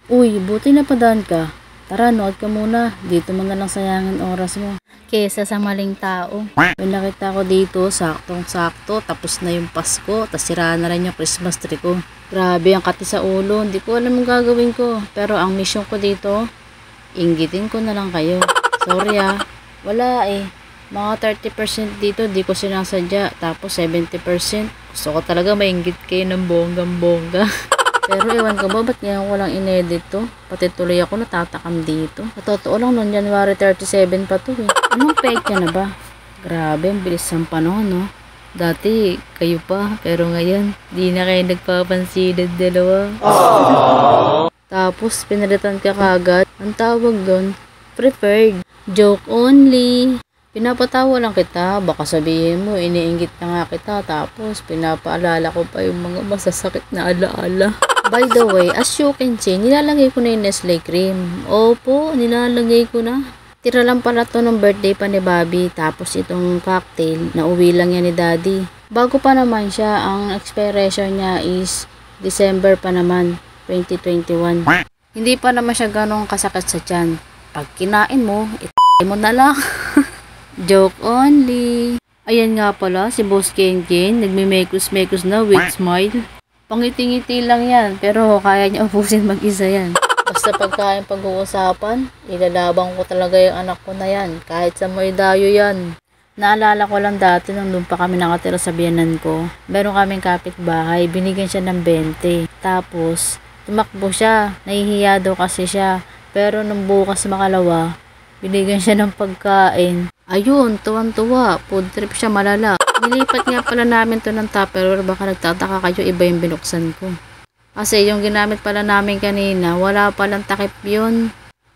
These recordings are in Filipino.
Uy, buti napadaan ka. Tara, nood ka muna. Dito mo na lang sayangin oras mo. Kesa sa maling tao. May nakita ko dito, saktong-sakto. Tapos na yung Pasko. Tapos sira na rin yung Christmas tree ko. Grabe ang kati sa ulo. Hindi ko alam ang gagawin ko. Pero ang mission ko dito, inggitin ko na lang kayo. Sorry wala Mga 30% dito, di ko sinasadya. Tapos 70%, gusto ko talaga mainggit kayo ng bonggang-bongga. Pero ewan ko ba, ba't ngayon ko lang inedit to? Pati tuloy ako natatakam dito. Sa totoo lang, noong January 37 pa to Anong petsa na ba? Grabe, ang bilis ng panahon, no? Dati, kayo pa. Pero ngayon, di na kayo nagpapansin ng dalawa. Tapos, pinalitan ka kagad. Ang tawag doon, preferred. Joke only. Pinapatawa lang kita. Baka sabihin mo, iniinggit na nga kita. Tapos, pinapaalala ko pa yung mga masasakit na alaala. By the way, as you can see, nilalagay ko na yung Nestle cream. Opo, nilalagay ko na. Tira lang pala to ng birthday pa ni Bobby. Tapos itong cocktail, nauwi lang yan ni Daddy. Bago pa naman siya, ang expiration niya is December pa naman, 2021. Hindi pa naman siya ganong kasakit sa tiyan. Pag kinain mo, mo na lang. Joke only. Ayan nga pala, si Boss Kenken, nagme-mekos-mekos na with smile. Pangiti-ngiti lang yan, pero kaya niya ubusin mag-isa yan. Basta pagkain pag-uusapan, ilalabang ko talaga yung anak ko na yan, kahit sa may dayo yan. Naalala ko lang dati nung doon pa kami nakatira sa biyanan ko. Meron kaming kapitbahay, binigyan siya ng 20. Tapos, tumakbo siya, nahihiya daw kasi siya. Pero nung bukas makalawa, binigyan siya ng pagkain. Ayun, tuwan-tuwa, food trip siya malala. Nilipat nga pala namin to ng Tupperware, baka nagtataka kayo, iba yung binuksan ko. Kasi yung ginamit pala namin kanina, wala palang takip yun.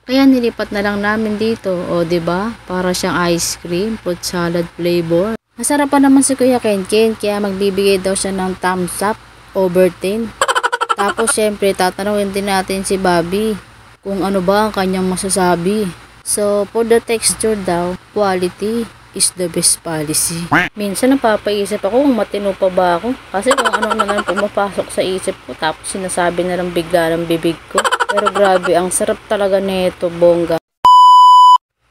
Kaya nilipat na lang namin dito, o diba? Para siyang ice cream, fruit salad flavor. Masarap pa naman si Kuya Kenken, kaya magbibigay daw siya ng thumbs up, over 10. Tapos syempre, tatanungin din natin si Bobby kung ano ba ang kanyang masasabi. So, for the texture daw, quality is the best policy. Minsan napapaisip ako kung matino pa ba ako. Kasi kung ano na lang pumapasok sa isip ko, tapos sinasabi na lang bigla ng bibig ko. Pero grabe, ang sarap talaga nito, bongga.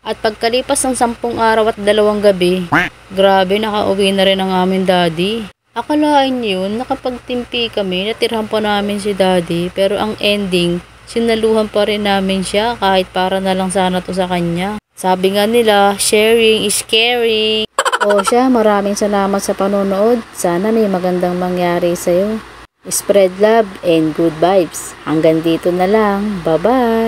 At pagkalipas ng 10 araw at 2 gabi, grabe, nakauwi na rin ang aming daddy. Akalain yun, nakapagtimpi kami, natirhan pa namin si daddy, pero ang ending, sinaluhan pa rin namin siya kahit para na lang sana to sa kanya. Sabi nga nila, sharing is caring. O siya, maraming salamat sa panonood. Sana may magandang mangyari sa'yo. Spread love and good vibes. Hanggang dito na lang. Bye-bye!